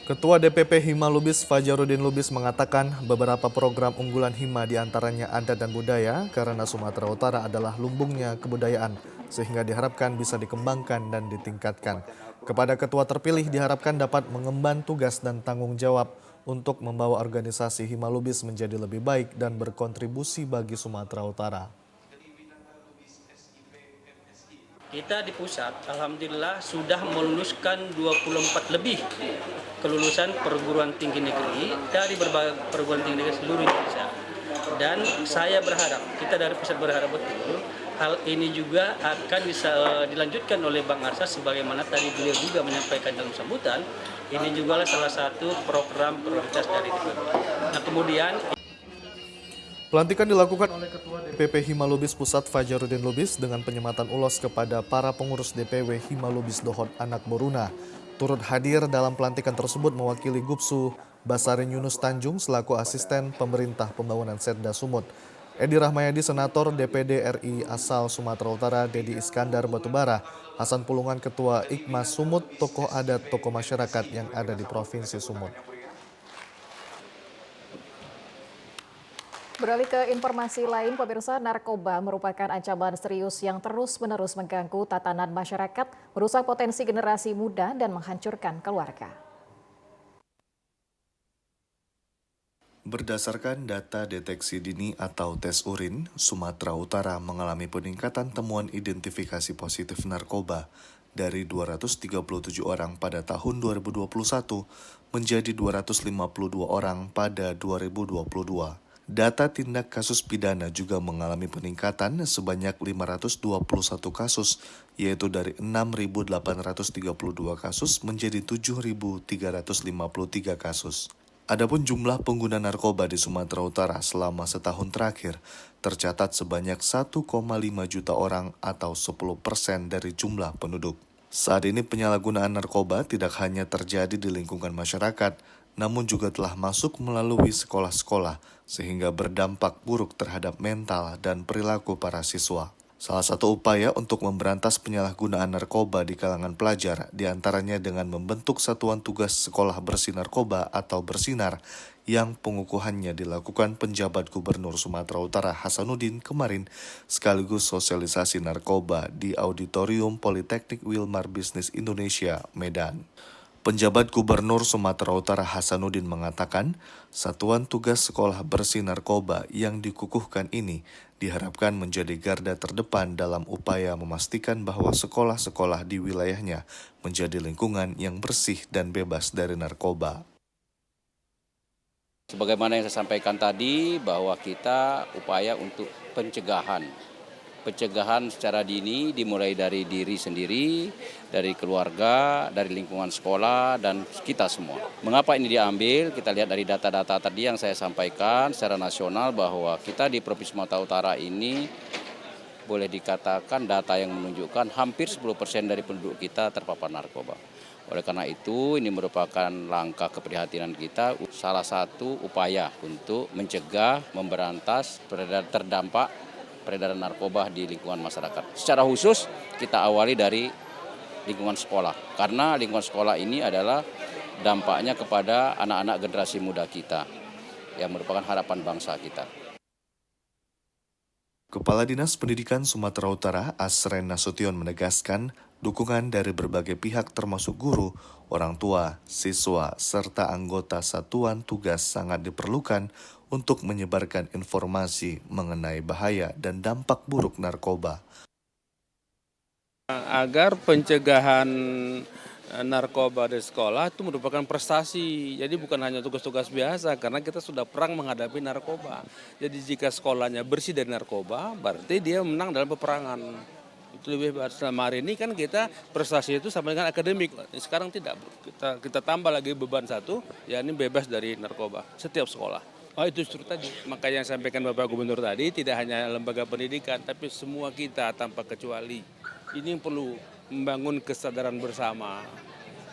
Ketua DPP Hima Lubis Fajarudin Lubis mengatakan beberapa program unggulan Hima diantaranya adat dan budaya karena Sumatera Utara adalah lumbungnya kebudayaan sehingga diharapkan bisa dikembangkan dan ditingkatkan. Kepada ketua terpilih diharapkan dapat mengemban tugas dan tanggung jawab untuk membawa organisasi Hima Lubis menjadi lebih baik dan berkontribusi bagi Sumatera Utara. Kita di pusat, alhamdulillah sudah meluluskan 24 lebih kelulusan perguruan tinggi negeri dari berbagai perguruan tinggi negeri seluruh Indonesia. Dan saya berharap, kita dari pusat berharap betul, hal ini juga akan bisa dilanjutkan oleh Bang Arsa sebagaimana tadi beliau juga menyampaikan dalam sambutan. Ini juga salah satu program prioritas dari DPP. Nah, kemudian Pelantikan dilakukan oleh Ketua DPP Hima Lubis Pusat Fajarudin Lubis dengan penyematan ulos kepada para pengurus DPW Hima Lubis Dohod Anak Boruna. Turut hadir dalam pelantikan tersebut mewakili Gupsu Basarin Yunus Tanjung selaku asisten pemerintah pembangunan Setda Sumut. Edi Rahmayadi Senator DPD RI asal Sumatera Utara Dedi Iskandar Batubara, Hasan Pulungan Ketua Ikmas Sumut, tokoh adat, tokoh masyarakat yang ada di Provinsi Sumut. Beralih ke informasi lain, pemirsa, narkoba merupakan ancaman serius yang terus-menerus mengganggu tatanan masyarakat, merusak potensi generasi muda dan menghancurkan keluarga. Berdasarkan data deteksi dini atau tes urin, Sumatera Utara mengalami peningkatan temuan identifikasi positif narkoba dari 237 orang pada tahun 2021 menjadi 252 orang pada 2022. Data tindak kasus pidana juga mengalami peningkatan sebanyak 521 kasus, yaitu dari 6.832 kasus menjadi 7.353 kasus. Adapun jumlah pengguna narkoba di Sumatera Utara selama setahun terakhir tercatat sebanyak 1,5 juta orang atau 10% dari jumlah penduduk. Saat ini penyalahgunaan narkoba tidak hanya terjadi di lingkungan masyarakat, namun juga telah masuk melalui sekolah-sekolah sehingga berdampak buruk terhadap mental dan perilaku para siswa. Salah satu upaya untuk memberantas penyalahgunaan narkoba di kalangan pelajar diantaranya dengan membentuk Satuan Tugas Sekolah Bersih Narkoba atau Bersinar yang pengukuhannya dilakukan penjabat Gubernur Sumatera Utara Hasanuddin kemarin sekaligus sosialisasi narkoba di Auditorium Politeknik Wilmar Bisnis Indonesia, Medan. Penjabat Gubernur Sumatera Utara Hasanuddin mengatakan, Satuan Tugas Sekolah Bersih Narkoba yang dikukuhkan ini diharapkan menjadi garda terdepan dalam upaya memastikan bahwa sekolah-sekolah di wilayahnya menjadi lingkungan yang bersih dan bebas dari narkoba. Sebagaimana yang saya sampaikan tadi, bahwa kita upaya untuk pencegahan secara dini dimulai dari diri sendiri, dari keluarga, dari lingkungan sekolah, dan kita semua. Mengapa ini diambil? Kita lihat dari data-data tadi yang saya sampaikan secara nasional bahwa kita di Provinsi Sumatera Utara ini boleh dikatakan data yang menunjukkan hampir 10% dari penduduk kita terpapar narkoba. Oleh karena itu, ini merupakan langkah keprihatinan kita, salah satu upaya untuk mencegah, memberantas terdampak peredaran narkoba di lingkungan masyarakat. Secara khusus kita awali dari lingkungan sekolah, karena lingkungan sekolah ini adalah dampaknya kepada anak-anak generasi muda kita yang merupakan harapan bangsa kita. Kepala Dinas Pendidikan Sumatera Utara Asren Nasution menegaskan dukungan dari berbagai pihak termasuk guru, orang tua, siswa, serta anggota satuan tugas sangat diperlukan untuk menyebarkan informasi mengenai bahaya dan dampak buruk narkoba. Agar pencegahan narkoba di sekolah itu merupakan prestasi. Jadi bukan hanya tugas-tugas biasa karena kita sudah perang menghadapi narkoba. Jadi jika sekolahnya bersih dari narkoba, berarti dia menang dalam peperangan. Itu lebih selama hari ini kan kita prestasi itu sama dengan akademik. Sekarang tidak. Kita tambah lagi beban satu, yakni bebas dari narkoba setiap sekolah. Oh itu justru tadi, makanya yang sampaikan Bapak Gubernur tadi tidak hanya lembaga pendidikan, tapi semua kita tanpa kecuali. Ini yang perlu membangun kesadaran bersama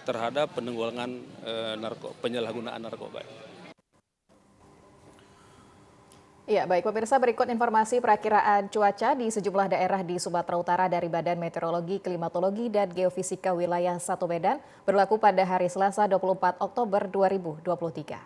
terhadap penanggulangan penyalahgunaan narkoba. Ya, baik pemirsa, berikut informasi perakiraan cuaca di sejumlah daerah di Sumatera Utara dari Badan Meteorologi, Klimatologi, dan Geofisika Wilayah 1 Medan berlaku pada hari Selasa 24 Oktober 2023.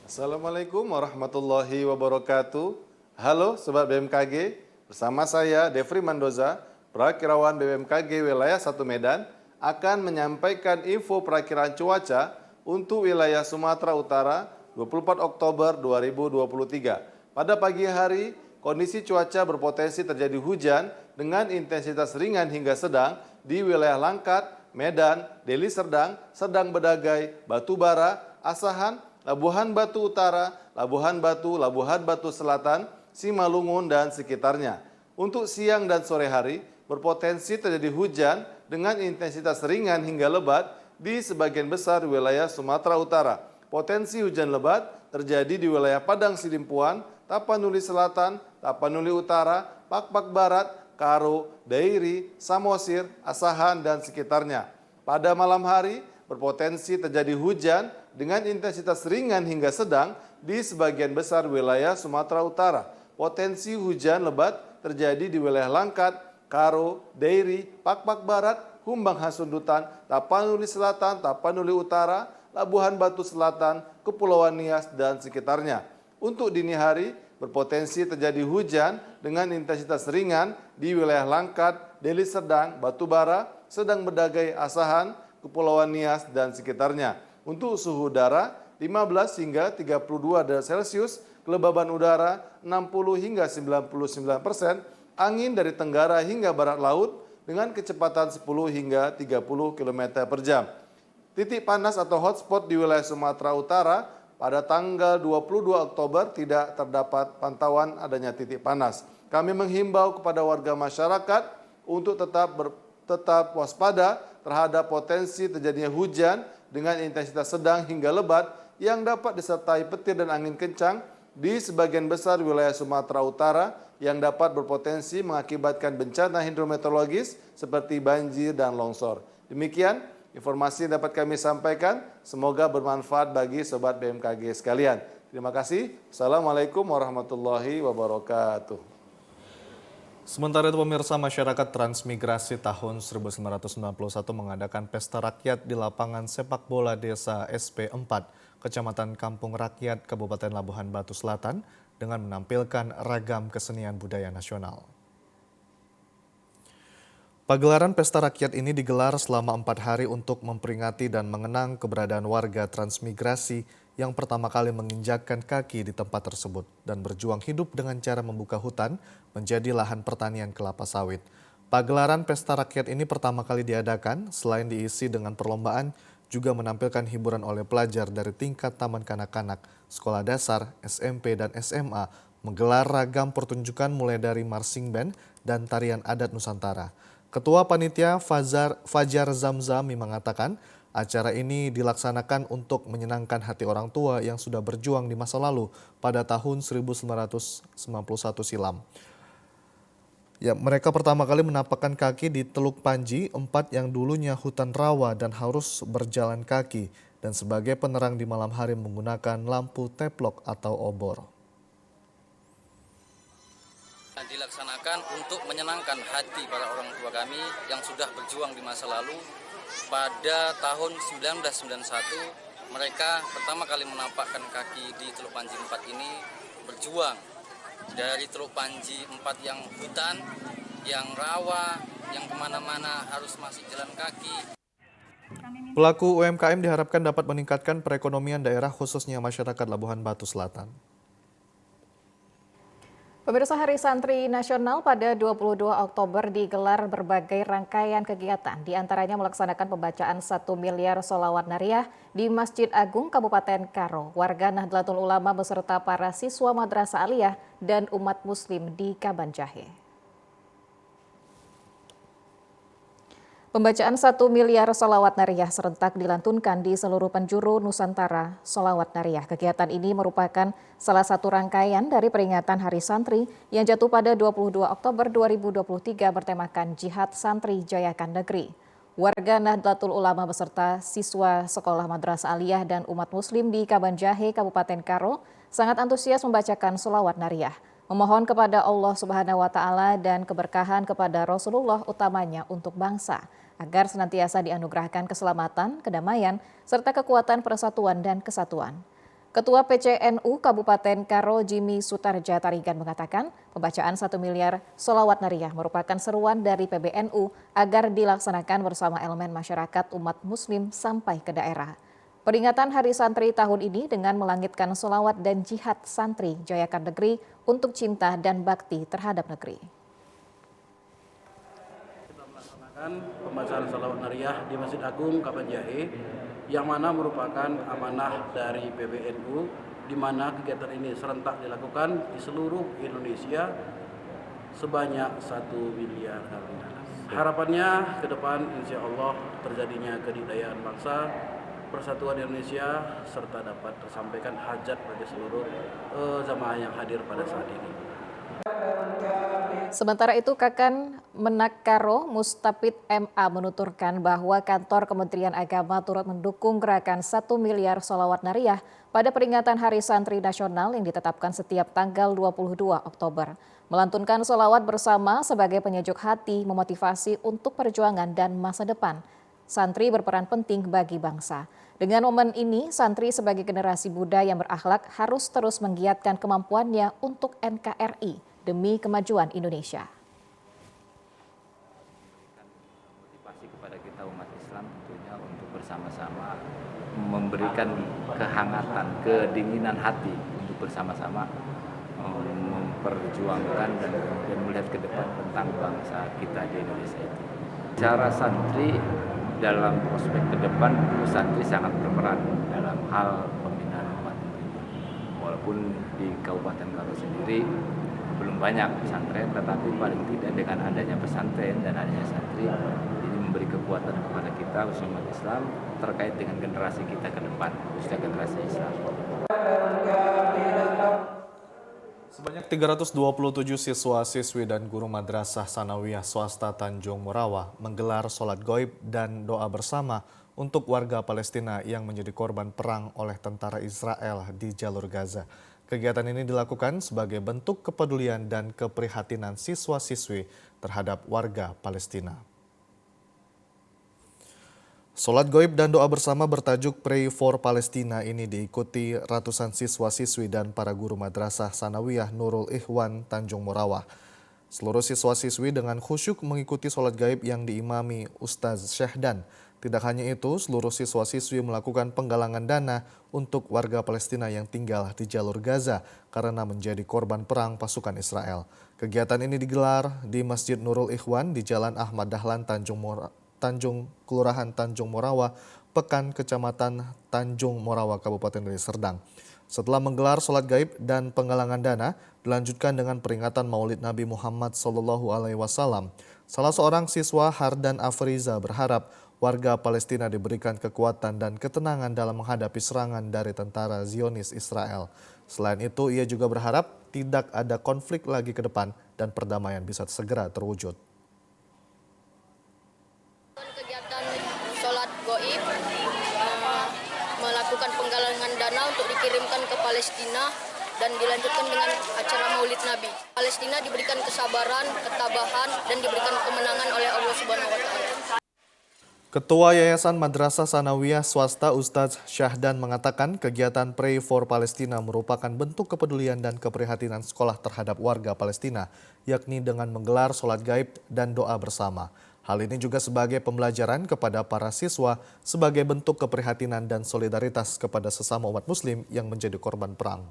Assalamualaikum warahmatullahi wabarakatuh. Halo Sobat BMKG, bersama saya Devri Mandoza, perakirawan BMKG Wilayah 1 Medan, akan menyampaikan info perakiraan cuaca untuk wilayah Sumatera Utara 24 Oktober 2023. Pada pagi hari, kondisi cuaca berpotensi terjadi hujan dengan intensitas ringan hingga sedang di wilayah Langkat, Medan, Deli Serdang, Sedang Bedagai, Batubara, Asahan, Labuhan Batu Utara, Labuhan Batu Selatan, Simalungun, dan sekitarnya. Untuk siang dan sore hari, berpotensi terjadi hujan dengan intensitas ringan hingga lebat di sebagian besar wilayah Sumatera Utara. Potensi hujan lebat terjadi di wilayah Padang Sidimpuan, Tapanuli Selatan, Tapanuli Utara, Pakpak Barat, Karo, Dairi, Samosir, Asahan, dan sekitarnya. Pada malam hari, berpotensi terjadi hujan dengan intensitas ringan hingga sedang di sebagian besar wilayah Sumatera Utara. Potensi hujan lebat terjadi di wilayah Langkat, Karo, Dairi, Pakpak Barat, Humbang Hasundutan, Tapanuli Selatan, Tapanuli Utara, Labuhan Batu Selatan, Kepulauan Nias, dan sekitarnya. Untuk dini hari, berpotensi terjadi hujan dengan intensitas ringan di wilayah Langkat, Deli Serdang, Batubara, Sedang Bedagai, Asahan, Kepulauan Nias, dan sekitarnya. Untuk suhu udara, 15 hingga 32 derajat Celcius, kelembaban udara 60 hingga 99%, angin dari tenggara hingga barat laut dengan kecepatan 10 hingga 30 km per jam. Titik panas atau hotspot di wilayah Sumatera Utara pada tanggal 22 Oktober tidak terdapat pantauan adanya titik panas. Kami menghimbau kepada warga masyarakat untuk tetap waspada terhadap potensi terjadinya hujan dengan intensitas sedang hingga lebat yang dapat disertai petir dan angin kencang di sebagian besar wilayah Sumatera Utara yang dapat berpotensi mengakibatkan bencana hidrometeorologis seperti banjir dan longsor. Demikian informasi yang dapat kami sampaikan, semoga bermanfaat bagi Sobat BMKG sekalian. Terima kasih. Assalamualaikum warahmatullahi wabarakatuh. Sementara itu pemirsa, masyarakat transmigrasi tahun 1991 mengadakan pesta rakyat di lapangan sepak bola desa SP4, Kecamatan Kampung Rakyat, Kabupaten Labuhan Batu Selatan, dengan menampilkan ragam kesenian budaya nasional. Pagelaran pesta rakyat ini digelar selama 4 hari untuk memperingati dan mengenang keberadaan warga transmigrasi yang pertama kali menginjakkan kaki di tempat tersebut dan berjuang hidup dengan cara membuka hutan menjadi lahan pertanian kelapa sawit. Pagelaran pesta rakyat ini pertama kali diadakan, selain diisi dengan perlombaan, juga menampilkan hiburan oleh pelajar dari tingkat taman kanak-kanak, sekolah dasar, SMP, dan SMA, menggelar ragam pertunjukan mulai dari marching band dan tarian adat Nusantara. Ketua Panitia Fajar Zamzami mengatakan acara ini dilaksanakan untuk menyenangkan hati orang tua yang sudah berjuang di masa lalu pada tahun 1991 silam. Ya, mereka pertama kali menapakkan kaki di Teluk Panji 4 yang dulunya hutan rawa dan harus berjalan kaki dan sebagai penerang di malam hari menggunakan lampu teplok atau obor. Dilaksanakan untuk menyenangkan hati para orang tua kami yang sudah berjuang di masa lalu. Pada tahun 1991 mereka pertama kali menapakkan kaki di Teluk Panji 4 ini, berjuang dari Teluk Panji 4 yang hutan, yang rawa, yang kemana-mana harus masih jalan kaki. Pelaku UMKM diharapkan dapat meningkatkan perekonomian daerah khususnya masyarakat Labuhan Batu Selatan. Pemirsa, Hari Santri Nasional pada 22 Oktober digelar berbagai rangkaian kegiatan, diantaranya melaksanakan pembacaan 1 miliar sholawat nariyah di Masjid Agung Kabupaten Karo, warga Nahdlatul Ulama beserta para siswa Madrasah Aliyah dan umat muslim di Kabanjahe. Pembacaan 1 miliar sholawat nariyah serentak dilantunkan di seluruh penjuru Nusantara sholawat nariyah. Kegiatan ini merupakan salah satu rangkaian dari peringatan Hari Santri yang jatuh pada 22 Oktober 2023 bertemakan Jihad Santri Jayakan Negeri. Warga Nahdlatul Ulama beserta siswa Sekolah Madrasah Aliyah dan umat muslim di Kabanjahe, Kabupaten Karo sangat antusias membacakan sholawat nariyah. Memohon kepada Allah Subhanahu wa Ta'ala dan keberkahan kepada Rasulullah utamanya untuk bangsa, agar senantiasa dianugerahkan keselamatan, kedamaian, serta kekuatan persatuan dan kesatuan. Ketua PCNU Kabupaten Karo Jimmy Sutarja Tarigan mengatakan pembacaan 1 miliar sholawat nariyah merupakan seruan dari PBNU agar dilaksanakan bersama elemen masyarakat umat muslim sampai ke daerah. Peringatan Hari Santri tahun ini dengan melangitkan sholawat dan jihad santri Jayakan Negeri untuk cinta dan bakti terhadap negeri. Kita melaksanakan pembacaan sholawat nariyah di Masjid Agung Kabanjahe yang mana merupakan amanah dari PBNU, di mana kegiatan ini serentak dilakukan di seluruh Indonesia sebanyak 1 miliar kali. Harapannya ke depan insya Allah terjadinya kedikdayaan bangsa, persatuan Indonesia, serta dapat tersampaikan hajat bagi seluruh jamaah yang hadir pada saat ini. Sementara itu, Kakan Menak Karo Mustapid MA menuturkan bahwa kantor Kementerian Agama turut mendukung gerakan 1 miliar sholawat nariyah pada peringatan Hari Santri Nasional yang ditetapkan setiap tanggal 22 Oktober. Melantunkan sholawat bersama sebagai penyejuk hati, memotivasi untuk perjuangan dan masa depan. Santri berperan penting bagi bangsa. Dengan momen ini, santri sebagai generasi muda yang berakhlak harus terus menggiatkan kemampuannya untuk NKRI demi kemajuan Indonesia. Motivasi kepada kita umat Islam tentunya untuk bersama-sama memberikan kehangatan, kedinginan hati untuk bersama-sama memperjuangkan dan kemudian melihat ke depan tentang bangsa kita di Indonesia itu. Cara santri dalam prospek ke depan, santri sangat berperan dalam hal pembinaan umat. Walaupun di Kabupaten Karo sendiri belum banyak pesantren, tetapi paling tidak dengan adanya pesantren dan adanya santri ini memberi kekuatan kepada kita umat Islam terkait dengan generasi kita ke depan, khususnya generasi Islam. Sebanyak 327 siswa-siswi dan guru madrasah sanawiyah swasta Tanjung Morawa menggelar sholat goib dan doa bersama untuk warga Palestina yang menjadi korban perang oleh tentara Israel di jalur Gaza. Kegiatan ini dilakukan sebagai bentuk kepedulian dan keprihatinan siswa-siswi terhadap warga Palestina. Sholat goib dan doa bersama bertajuk Pray for Palestina ini diikuti ratusan siswa-siswi dan para guru madrasah sanawiyah Nurul Ikhwan Tanjung Morawa. Seluruh siswa-siswi dengan khusyuk mengikuti sholat gaib yang diimami Ustaz Syahdan. Tidak hanya itu, seluruh siswa-siswi melakukan penggalangan dana untuk warga Palestina yang tinggal di jalur Gaza karena menjadi korban perang pasukan Israel. Kegiatan ini digelar di Masjid Nurul Ikhwan di Jalan Ahmad Dahlan Kelurahan Tanjung Morawa, Pekan, Kecamatan Tanjung Morawa, Kabupaten Deli Serdang. Setelah menggelar sholat gaib dan penggalangan dana, dilanjutkan dengan peringatan Maulid Nabi Muhammad SAW. Salah seorang siswa, Hardan Afriza, berharap warga Palestina diberikan kekuatan dan ketenangan dalam menghadapi serangan dari tentara Zionis Israel. Selain itu, ia juga berharap tidak ada konflik lagi ke depan dan perdamaian bisa segera terwujud. Sholat goib, melakukan penggalangan dana untuk dikirimkan ke Palestina dan dilanjutkan dengan acara Maulid Nabi. Palestina diberikan kesabaran, ketabahan, dan diberikan kemenangan oleh Allah Subhanahu wa Ta'ala. Ketua Yayasan Madrasah Sanawiyah Swasta Ustaz Syahdan mengatakan kegiatan Pray for Palestina merupakan bentuk kepedulian dan keprihatinan sekolah terhadap warga Palestina, yakni dengan menggelar sholat gaib dan doa bersama. Hal ini juga sebagai pembelajaran kepada para siswa sebagai bentuk keprihatinan dan solidaritas kepada sesama umat muslim yang menjadi korban perang.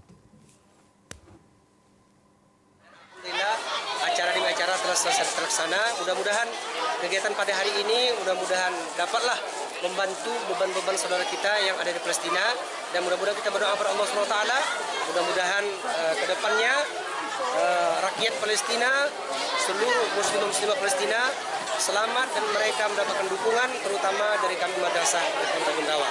Alhamdulillah, acara demi acara telah selesai terlaksana. Mudah-mudahan kegiatan pada hari ini mudah-mudahan dapatlah membantu beban-beban saudara kita yang ada di Palestina, dan mudah-mudahan kita berdoa kepada Allah SWT. Mudah-mudahan ke depannya rakyat Palestina, seluruh muslim-muslimah Palestina selamat dan mereka mendapatkan dukungan terutama dari kami Madrasah Ibnu Gundawa.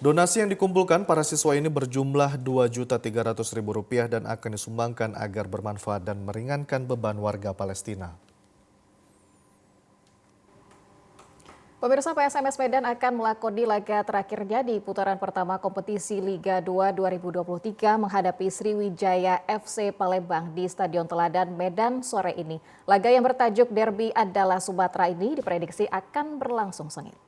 Donasi yang dikumpulkan para siswa ini berjumlah Rp2.300.000 dan akan disumbangkan agar bermanfaat dan meringankan beban warga Palestina. Pemirsa, PSMS Medan akan melakoni laga terakhirnya di putaran pertama kompetisi Liga 2 2023 menghadapi Sriwijaya FC Palembang di Stadion Teladan Medan sore ini. Laga yang bertajuk Derby Andala Sumatera ini diprediksi akan berlangsung sengit.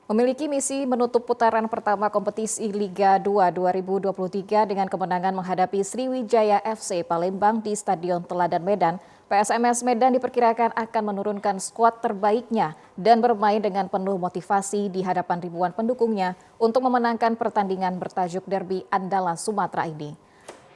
Memiliki misi menutup putaran pertama kompetisi Liga 2 2023 dengan kemenangan menghadapi Sriwijaya FC Palembang di Stadion Teladan Medan, PSMS Medan diperkirakan akan menurunkan skuad terbaiknya dan bermain dengan penuh motivasi di hadapan ribuan pendukungnya untuk memenangkan pertandingan bertajuk Derby Andala Sumatera ini.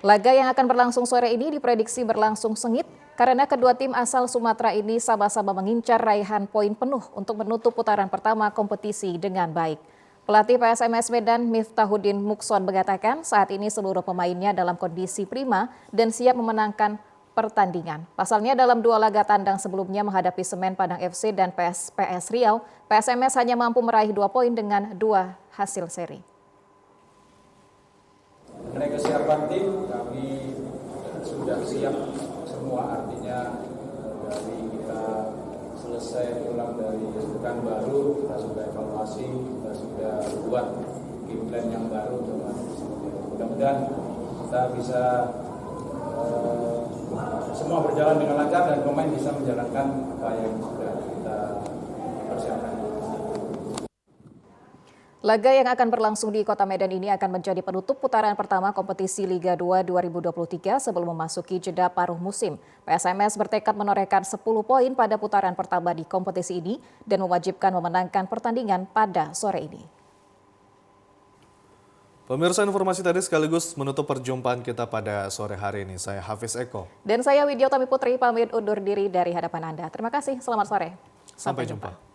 Laga yang akan berlangsung sore ini diprediksi berlangsung sengit karena kedua tim asal Sumatera ini sama-sama mengincar raihan poin penuh untuk menutup putaran pertama kompetisi dengan baik. Pelatih PSMS Medan Miftahuddin Mukson mengatakan saat ini seluruh pemainnya dalam kondisi prima dan siap memenangkan pertandingan. Pasalnya dalam dua laga tandang sebelumnya menghadapi Semen Padang FC dan PS Riau, PSMS hanya mampu meraih 2 poin dengan 2 hasil seri. Mengenai kesiapan tim, kami sudah siap semua, artinya dari kita selesai pulang dari pekan baru, kita sudah evaluasi, kita sudah buat game plan yang baru untuk mudah-mudahan kita bisa semua berjalan dengan lancar dan pemain bisa menjalankan apa yang sudah kita persiapkan. Laga yang akan berlangsung di Kota Medan ini akan menjadi penutup putaran pertama kompetisi Liga 2 2023 sebelum memasuki jeda paruh musim. PSMS bertekad menorehkan 10 poin pada putaran pertama di kompetisi ini dan mewajibkan memenangkan pertandingan pada sore ini. Pemirsa, informasi tadi sekaligus menutup perjumpaan kita pada sore hari ini. Saya Hafiz Eko. Dan saya Widyotami Putri pamit undur diri dari hadapan Anda. Terima kasih, selamat sore. Sampai jumpa.